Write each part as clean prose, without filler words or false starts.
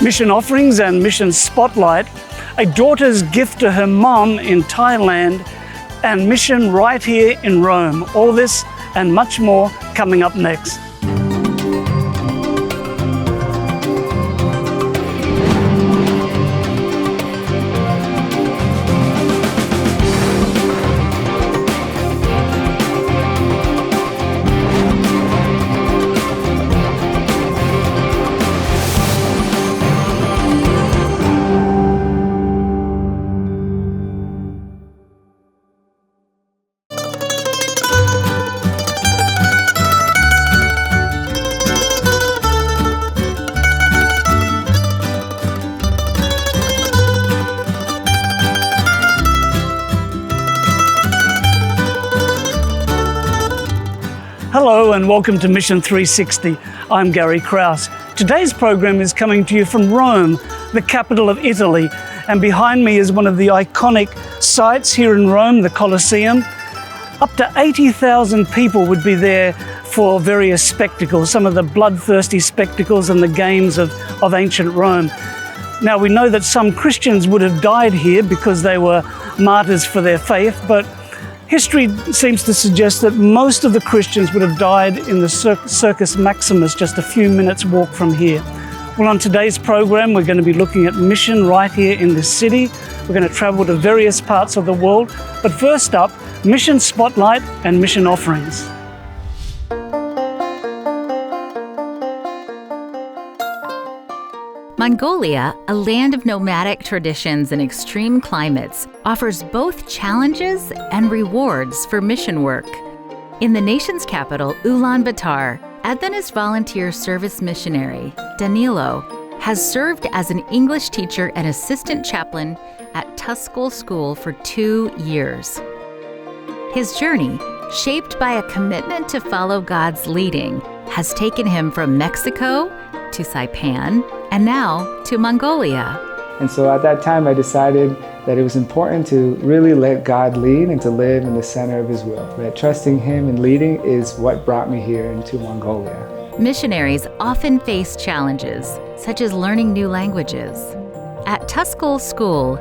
mission offerings and mission spotlight, a daughter's gift to her mom in Thailand, and mission right here in Rome. All this and much more coming up next. Hello and welcome to Mission 360. I'm Gary Krause. Today's program is coming to you from Rome, the capital of Italy. And behind me is one of the iconic sites here in Rome, the Colosseum. Up to 80,000 people would be there for various spectacles, some of the bloodthirsty spectacles and the games of ancient Rome. Now we know that some Christians would have died here because they were martyrs for their faith, but history seems to suggest that most of the Christians would have died in the Circus Maximus, just a few minutes walk from here. Well, on today's program, we're going to be looking at mission right here in this city. We're going to travel to various parts of the world. But first up, mission spotlight and mission offerings. Mongolia, a land of nomadic traditions and extreme climates, offers both challenges and rewards for mission work. In the nation's capital, Ulaanbaatar, Adventist volunteer service missionary Danilo has served as an English teacher and assistant chaplain at Tuskul School for 2 years. His journey, shaped by a commitment to follow God's leading, has taken him from Mexico to Saipan, and now to Mongolia. And so at that time I decided that it was important to really let God lead and to live in the center of His will. That trusting Him and leading is what brought me here into Mongolia. Missionaries often face challenges, such as learning new languages. At Tuskul School,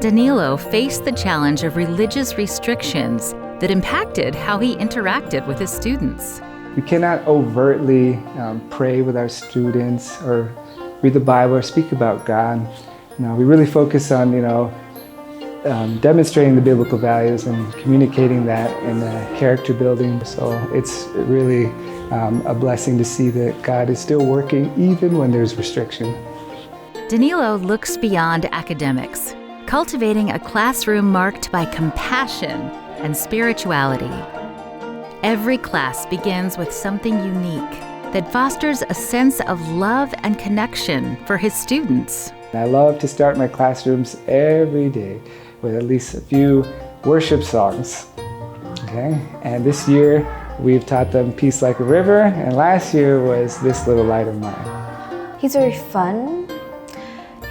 Danilo faced the challenge of religious restrictions that impacted how he interacted with his students. We cannot overtly pray with our students or read the Bible or speak about God. We really focus on, demonstrating the biblical values and communicating that in character building. So it's really a blessing to see that God is still working even when there's restriction. Danilo looks beyond academics, cultivating a classroom marked by compassion and spirituality. Every class begins with something unique that fosters a sense of love and connection for his students. I love to start my classrooms every day with at least a few worship songs. Okay? And this year we've taught them Peace Like a River, and last year was This Little Light of Mine. He's very fun.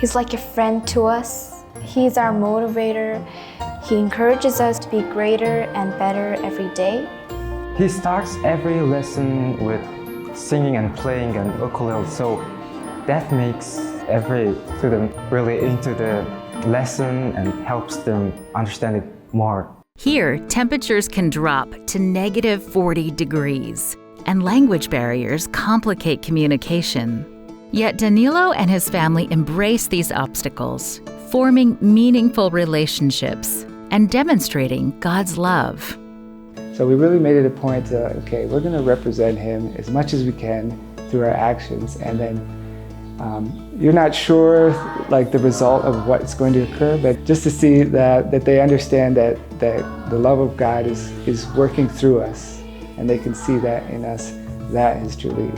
He's like a friend to us. He's our motivator. He encourages us to be greater and better every day. He starts every lesson with singing and playing an ukulele, so that makes every student really into the lesson and helps them understand it more. Here, temperatures can drop to negative 40 degrees, and language barriers complicate communication. Yet Danilo and his family embrace these obstacles, forming meaningful relationships and demonstrating God's love. So we really made it a point to, we're going to represent Him as much as we can through our actions. And then you're not sure the result of what's going to occur, but just to see that they understand that the love of God is working through us, and they can see that in us, that has truly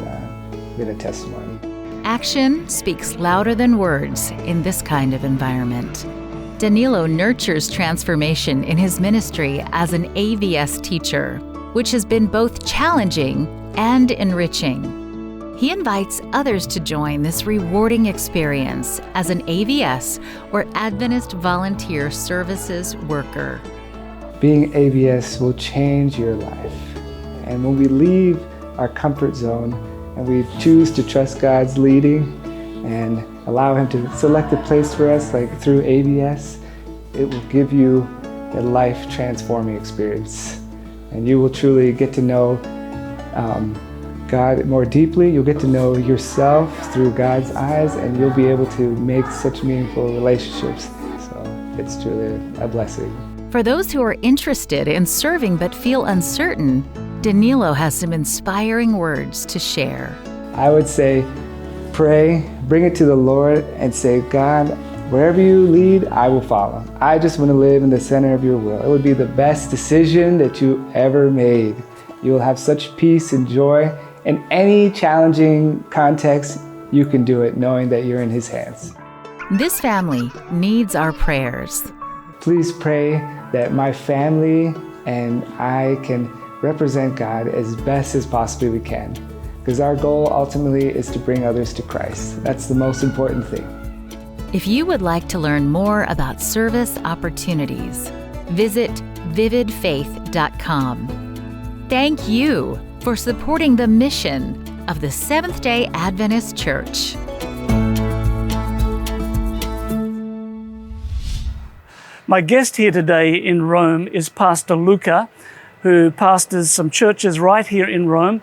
been a testimony. Action speaks louder than words in this kind of environment. Danilo nurtures transformation in his ministry as an AVS teacher, which has been both challenging and enriching. He invites others to join this rewarding experience as an AVS or Adventist Volunteer Services worker. Being AVS will change your life. And when we leave our comfort zone and we choose to trust God's leading, and allow him to select a place for us, like through ABS, it will give you a life transforming experience. And you will truly get to know God more deeply. You'll get to know yourself through God's eyes, and you'll be able to make such meaningful relationships. So it's truly a blessing. For those who are interested in serving but feel uncertain, Danilo has some inspiring words to share. I would say, pray, bring it to the Lord, and say, God, wherever you lead, I will follow. I just want to live in the center of your will. It would be the best decision that you ever made. You will have such peace and joy. In any challenging context, you can do it knowing that you're in His hands. This family needs our prayers. Please pray that my family and I can represent God as best as possibly we can, because our goal ultimately is to bring others to Christ. That's the most important thing. If you would like to learn more about service opportunities, visit vividfaith.com. Thank you for supporting the mission of the Seventh-day Adventist Church. My guest here today in Rome is Pastor Luca, who pastors some churches right here in Rome.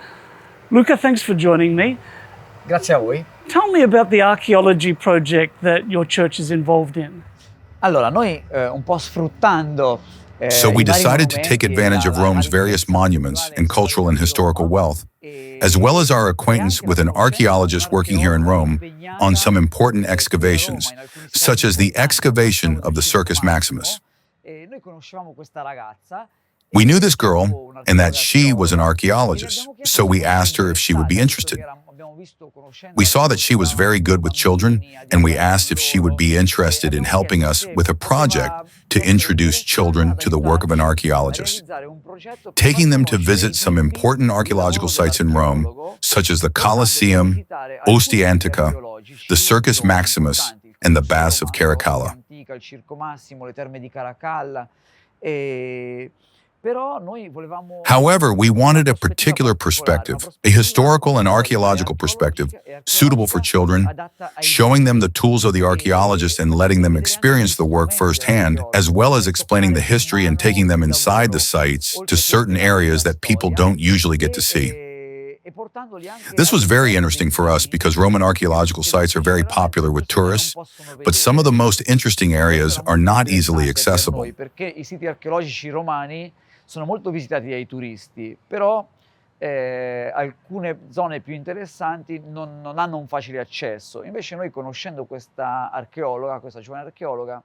Luca, thanks for joining me. Grazie a voi. Tell me about the archaeology project that your church is involved in. Allora, noi un po' sfruttando So we i vari decided to monumenti take e advantage of Rome's various monuments and cultural and historical wealth, as well as our acquaintance with an archaeologist working here in Rome on some important excavations, such as the excavation of the Circus Maximus. Noi conoscevamo questa ragazza. We knew this girl and that she was an archaeologist, so we asked her if she would be interested. We saw that she was very good with children, and we asked if she would be interested in helping us with a project to introduce children to the work of an archaeologist, taking them to visit some important archaeological sites in Rome, such as the Colosseum, Ostia Antica, the Circus Maximus, and the Baths of Caracalla. However, we wanted a particular perspective, a historical and archaeological perspective, suitable for children, showing them the tools of the archaeologist and letting them experience the work firsthand, as well as explaining the history and taking them inside the sites to certain areas that people don't usually get to see. This was very interesting for us because Roman archaeological sites are very popular with tourists, but some of the most interesting areas are not easily accessible. Sono molto visitati dai turisti, però alcune zone più interessanti non hanno un facile accesso. Invece noi, conoscendo questa archeologa, questa giovane archeologa.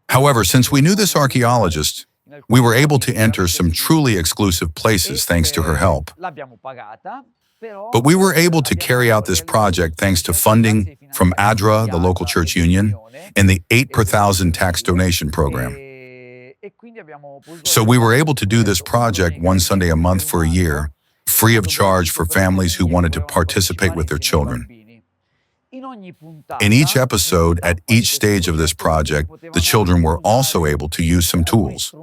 However, since we knew this archaeologist, we were able to enter some truly exclusive places thanks to her help. L'abbiamo pagata, però But we were able to carry out this project thanks to funding from ADRA, the local church union, and the 8 per thousand tax donation program. So we were able to do this project one Sunday a month for a year, free of charge for families who wanted to participate with their children. In each episode, at each stage of this project, the children were also able to use some tools.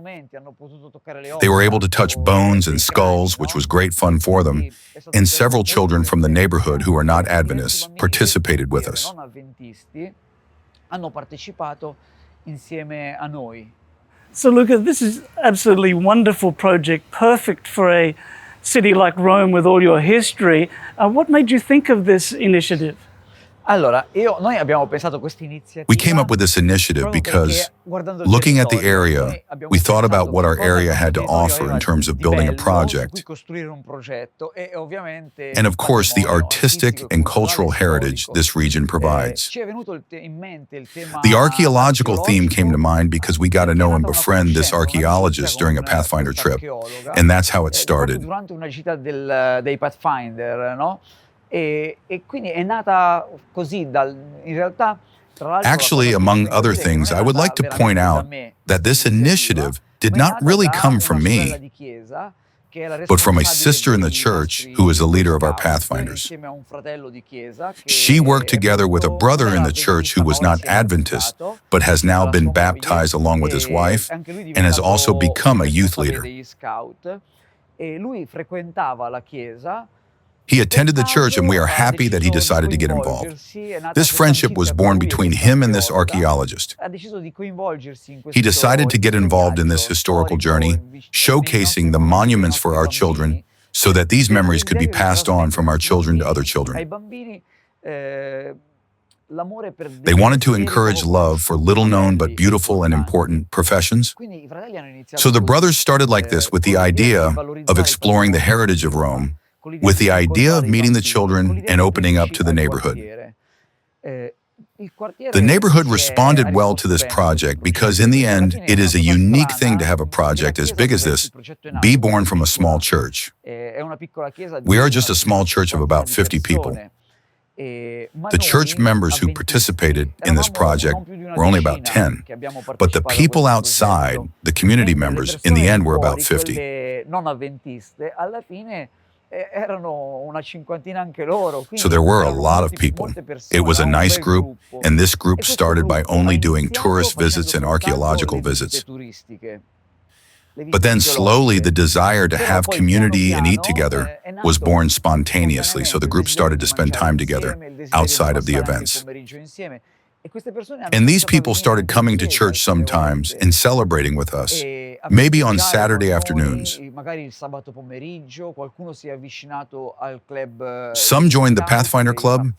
They were able to touch bones and skulls, which was great fun for them, and several children from the neighborhood who are not Adventists participated with us. Hanno partecipato insieme a noi. So, Luca, this is absolutely wonderful project, perfect for a city like Rome with all your history. What made you think of this initiative? Allora, noi abbiamo pensato questa iniziativa. We came up with this initiative because, looking at the area, we thought about what our area had to offer in terms of building a project, and of course the artistic and cultural heritage this region provides. The archaeological theme came to mind because we got to know and befriend this archaeologist during a Pathfinder trip, and that's how it started. Durante una gita dei Pathfinder, no? E quindi è nata così, in realtà. Actually, among other things, I would like to point out that this initiative did not really come from me, but from a sister in the church who is the leader of our Pathfinders. She worked together with a brother in the church who was not Adventist, but has now been baptized along with his wife and has also become a youth leader. He attended the church, and we are happy that he decided to get involved. This friendship was born between him and this archaeologist. He decided to get involved in this historical journey, showcasing the monuments for our children so that these memories could be passed on from our children to other children. They wanted to encourage love for little-known but beautiful and important professions. So the brothers started like this with the idea of exploring the heritage of Rome, with the idea of meeting the children and opening up to the neighborhood. The neighborhood responded well to this project because in the end, it is a unique thing to have a project as big as this be born from a small church. We are just a small church of about 50 people. The church members who participated in this project were only about 10, but the people outside, the community members, in the end were about 50. So there were a lot of people. It was a nice group, and this group started by only doing tourist visits and archaeological visits. But then slowly the desire to have community and eat together was born spontaneously, so the group started to spend time together outside of the events. And these people started coming to church sometimes and celebrating with us, maybe on Saturday afternoons. Some joined the Pathfinder Club,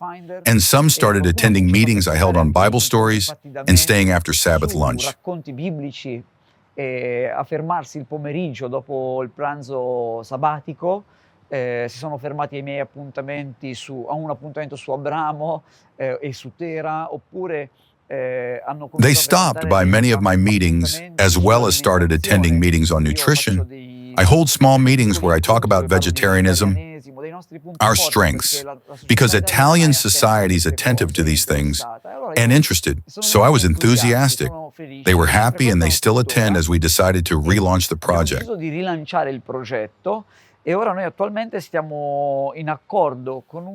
and some started attending meetings I held on Bible stories and staying after Sabbath lunch. A fermarsi il pomeriggio dopo il pranzo sabbatico, si sono fermati ai miei appuntamenti a un appuntamento su Abramo e su Tera, oppure hanno cominciato. They stopped by many of my meetings as well as started attending meetings on nutrition. I hold small meetings where I talk about vegetarianism, our strengths, because Italian society is attentive to these things and interested, so I was enthusiastic. They were happy and they still attend as we decided to relaunch the project.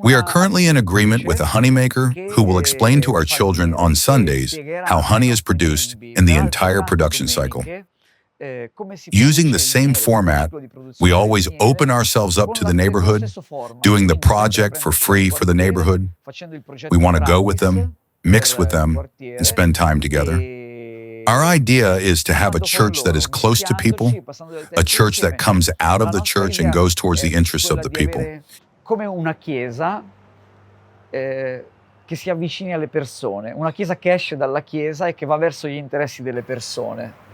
We are currently in agreement with a honeymaker who will explain to our children on Sundays how honey is produced in the entire production cycle. Using the same format, we always open ourselves up to the neighborhood, doing the project for free for the neighborhood. We want to go with them, mix with them, and spend time together. Our idea is to have a church that is close to people, a church that comes out of the church and goes towards the interests of the people. Come una chiesa che si avvicini alle persone, una chiesa che esce dalla chiesa e che va verso gli interessi delle persone.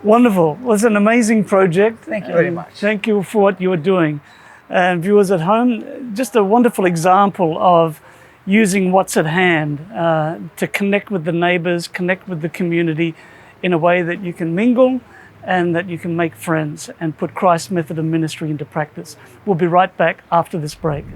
Wonderful. Well, it's an amazing project. Thank you very much. Thank you for what you are doing. And viewers at home, just a wonderful example of using what's at hand to connect with the neighbors, connect with the community in a way that you can mingle and that you can make friends and put Christ's method of ministry into practice. We'll be right back after this break.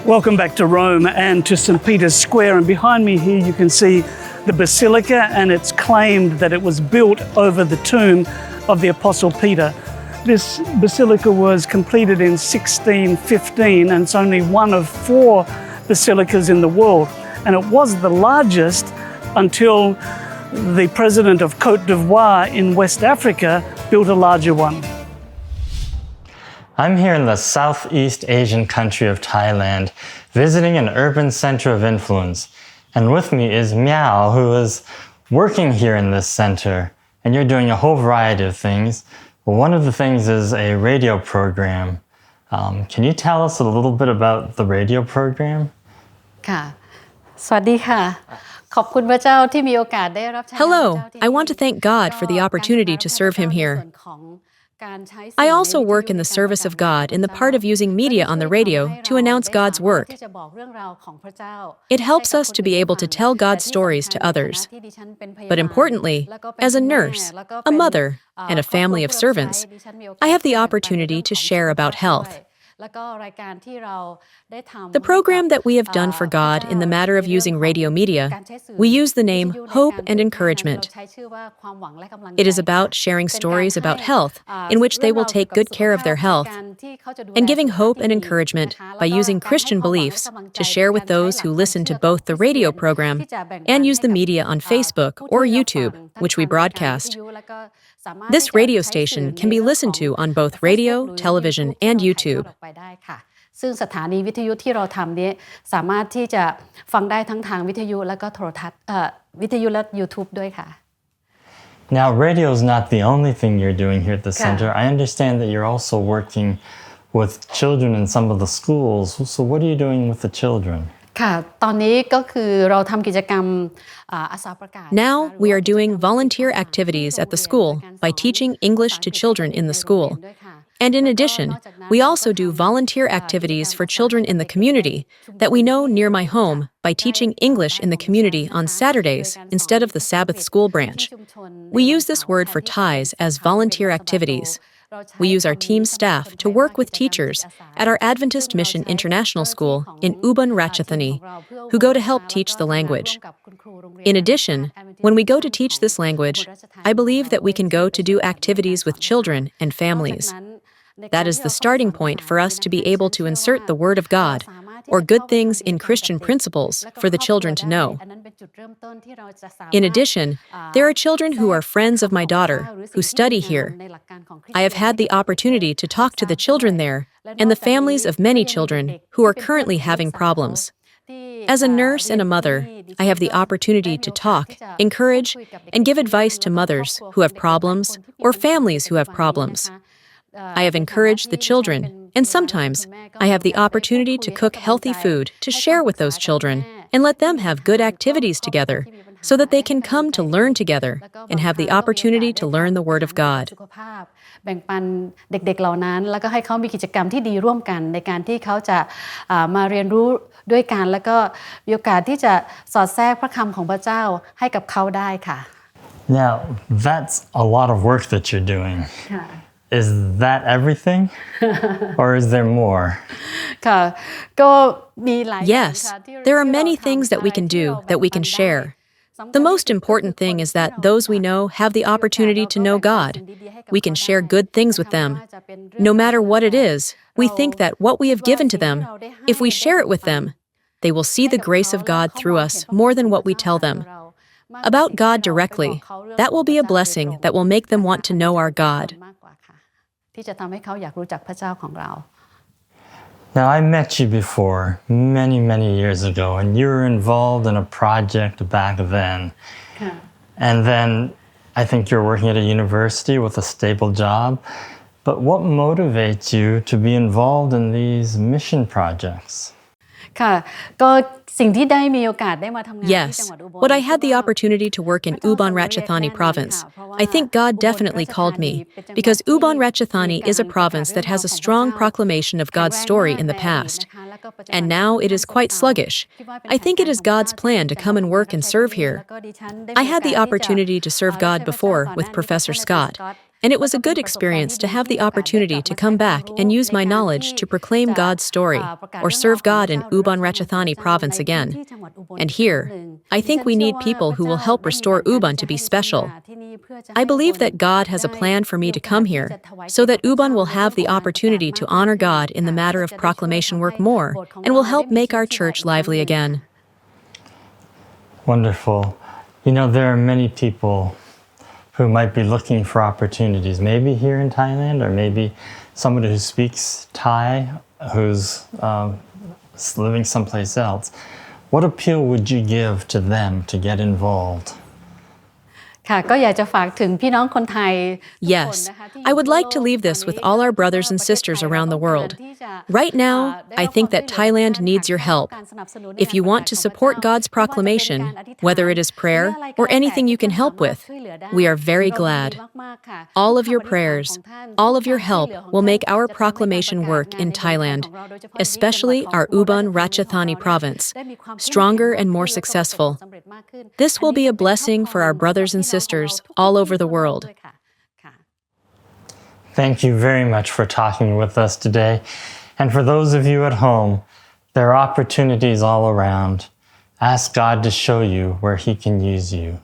Welcome back to Rome and to St. Peter's Square, and behind me here you can see the basilica, and it's claimed that it was built over the tomb of the Apostle Peter. This basilica was completed in 1615 and it's only one of 4 basilicas in the world, and it was the largest until the president of Côte d'Ivoire in West Africa built a larger one. I'm here in the Southeast Asian country of Thailand, visiting an urban center of influence. And with me is Meow, who is working here in this center. And you're doing a whole variety of things. Well, one of the things is a radio program. Can you tell us a little bit about the radio program? ค่ะ สวัสดีค่ะ ขอบคุณพระเจ้าที่มีโอกาสได้รับใช้ Hello, I want to thank God for the opportunity to serve Him here. I also work in the service of God in the part of using media on the radio to announce God's work. It helps us to be able to tell God's stories to others. But importantly, as a nurse, a mother, and a family of servants, I have the opportunity to share about health. The program that we have done for God in the matter of using radio media, we use the name Hope and Encouragement. It is about sharing stories about health in which they will take good care of their health and giving hope and encouragement by using Christian beliefs to share with those who listen to both the radio program and use the media on Facebook or YouTube, which we broadcast. This radio station can be listened to on both radio, television, and YouTube. ซึ่งสถานีวิทยุที่เราทำนี้สามารถที่จะฟังได้ทั้งทางวิทยุและก็โทรทัศน์วิทยุและ YouTube ด้วยค่ะ Now, radio is not the only thing you're doing here at the center. I understand that you're also working with children in some of the schools. So what are you doing with the children? ค่ะตอนนี้ก็คือเราทำกิจกรรมอาสาประกาศ Now we are doing volunteer activities at the school by teaching English to children in the school. And in addition, we also do volunteer activities for children in the community that we know near my home by teaching English in the community on Saturdays instead of the Sabbath school branch. We use this word for ties as volunteer activities. We use our team staff to work with teachers at our Adventist Mission International School in Ubon Ratchathani, who go to help teach the language. In addition, when we go to teach this language, I believe that we can go to do activities with children and families. That is the starting point for us to be able to insert the Word of God, or good things in Christian principles, for the children to know. In addition, there are children who are friends of my daughter, who study here. I have had the opportunity to talk to the children there, and the families of many children who are currently having problems. As a nurse and a mother, I have the opportunity to talk, encourage, and give advice to mothers who have problems or families who have problems. I have encouraged the children, and sometimes I have the opportunity to cook healthy food to share with those children and let them have good activities together so that they can come to learn together and have the opportunity to learn the Word of God. แบ่งปันเด็กๆเหล่านั้นแล้วก็ให้เขามีกิจกรรมที่ดีร่วมกันในการที่เขาจะมาเรียนรู้ด้วยกันแล้วก็มีโอกาสที่จะสอดแทรกพระคำของพระเจ้าให้กับเขาได้ค่ะ Now, that's a lot of work that you're doing. Is that everything? Or is there more? Yes, there are many things that we can do, that we can share. The most important thing is that those we know have the opportunity to know God. We can share good things with them. No matter what it is, we think that what we have given to them, if we share it with them, they will see the grace of God through us more than what we tell them. About God directly, that will be a blessing that will make them want to know our God. ที่จะทำให้เขาอยากรู้จักพระเจ้าของเรา Now, I met you before, many, many years ago, and you were involved in a project back then. And then I think you're working at a university with a stable job. But what motivates you to be involved in these mission projects? ค่ะก็สิ่งที่ได้มีโอกาสได้มาทำงาน Yes, when I had the opportunity to work in Ubon Ratchathani province, I think God definitely called me, because Ubon Ratchathani is a province that has a strong proclamation of God's story in the past. And now it is quite sluggish. I think it is God's plan to come and work and serve here. I had the opportunity to serve God before with Professor Scott. And it was a good experience to have the opportunity to come back and use my knowledge to proclaim God's story, or serve God in Ubon Ratchathani province again. And here, I think we need people who will help restore Ubon to be special. I believe that God has a plan for me to come here, so that Ubon will have the opportunity to honor God in the matter of proclamation work more, and will help make our church lively again. Wonderful. You know, there are many people who might be looking for opportunities, maybe here in Thailand, or maybe somebody who speaks Thai who's living someplace else. What appeal would you give to them to get involved? ค่ะก็อยากจะฝากถึงพี่น้องคนไทย Yes, I would like to leave this with all our brothers and sisters around the world. Right now, I think that Thailand needs your help. If you want to support God's proclamation, whether it is prayer or anything you can help with, we are very glad. All of your prayers, all of your help will make our proclamation work in Thailand, especially our Ubon Ratchathani province, stronger and more successful. This will be a blessing for our brothers and sisters all over the world. Thank you very much for talking with us today. And for those of you at home, there are opportunities all around. Ask God to show you where He can use you.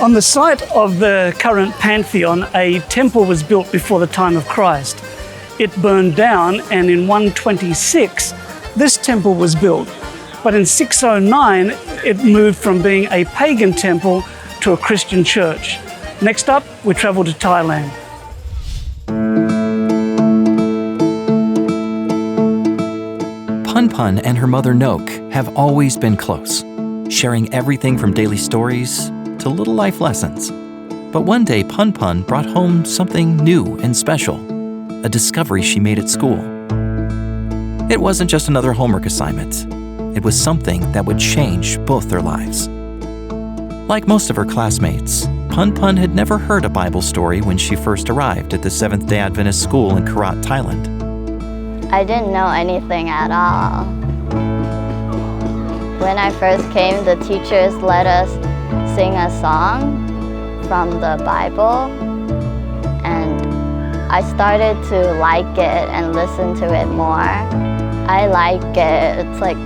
On the site of the current Pantheon, a temple was built before the time of Christ. It burned down, and in 126, this temple was built. But in 609, it moved from being a pagan temple to a Christian church. Next up, we travel to Thailand. Pun Pun and her mother Nok have always been close, sharing everything from daily stories to little life lessons. But one day, Pun Pun brought home something new and special, a discovery she made at school. It wasn't just another homework assignment. It was something that would change both their lives. Like most of her classmates, Pun Pun had never heard a Bible story when she first arrived at the Seventh-day Adventist school in Karat, Thailand. I didn't know anything at all. When I first came, the teachers let us sing a song from the Bible, and I started to like it and listen to it more. I like it. It's like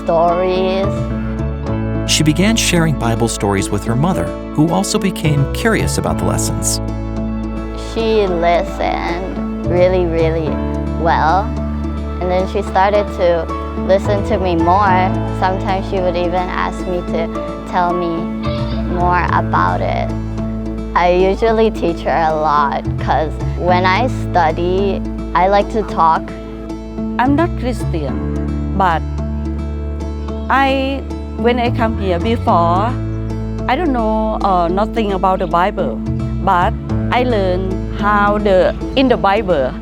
stories. She began sharing Bible stories with her mother, who also became curious about the lessons. She listened really, really well, and then she started to listen to me more. Sometimes she would even ask me to tell me more about it. I usually teach her a lot because when I study, I like to talk. I'm not Christian, but when I come here before, I don't know nothing about the Bible, but I learn how in the Bible,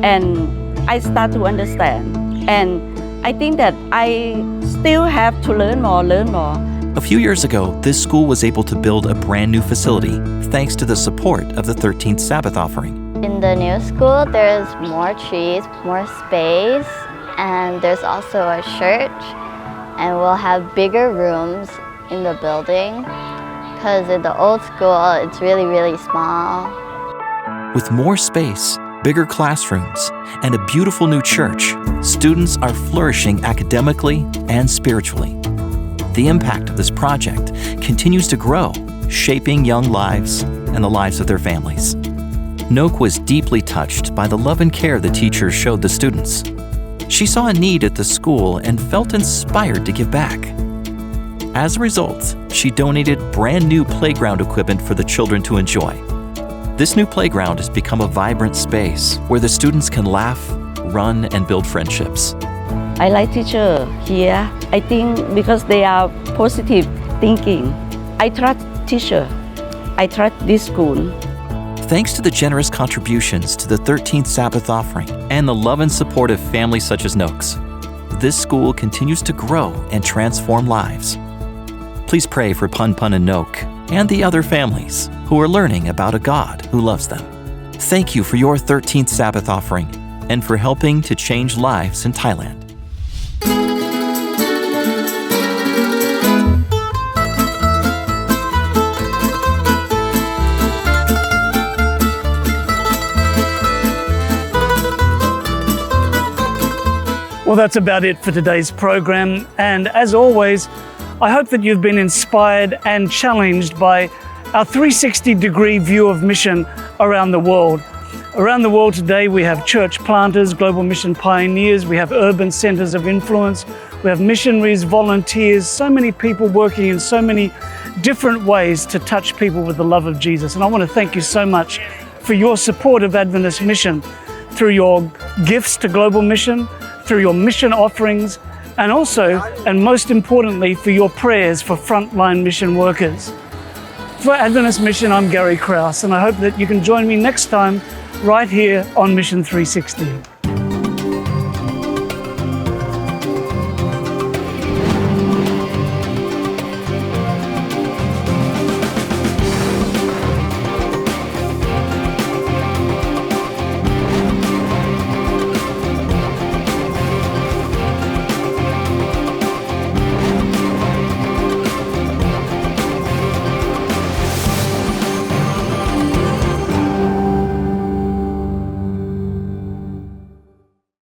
and I start to understand. And I think that I still have to learn more. A few years ago, this school was able to build a brand new facility thanks to the support of the 13th Sabbath offering. In the new school, there's more trees, more space, and there's also a church, and we'll have bigger rooms in the building because in the old school, it's really, really small. With more space, bigger classrooms, and a beautiful new church, students are flourishing academically and spiritually. The impact of this project continues to grow, shaping young lives and the lives of their families. Nok was deeply touched by the love and care the teachers showed the students. She saw a need at the school and felt inspired to give back. As a result, she donated brand new playground equipment for the children to enjoy. This new playground has become a vibrant space where the students can laugh, run, and build friendships. I like teacher here. I think because they are positive thinking. I trust teacher. I trust this school. Thanks to the generous contributions to the 13th Sabbath offering and the love and support of families such as Nok's, this school continues to grow and transform lives. Please pray for Pun Pun and Nok and the other families who are learning about a God who loves them. Thank you for your 13th Sabbath offering and for helping to change lives in Thailand. Well, that's about it for today's program. And as always, I hope that you've been inspired and challenged by our 360-degree view of mission around the world. Around the world today, we have church planters, global mission pioneers, we have urban centers of influence, we have missionaries, volunteers, so many people working in so many different ways to touch people with the love of Jesus. And I want to thank you so much for your support of Adventist Mission through your gifts to global mission, through your mission offerings, and also, and most importantly, for your prayers for frontline mission workers. For Adventist Mission, I'm Gary Krause, and I hope that you can join me next time right here on Mission 360.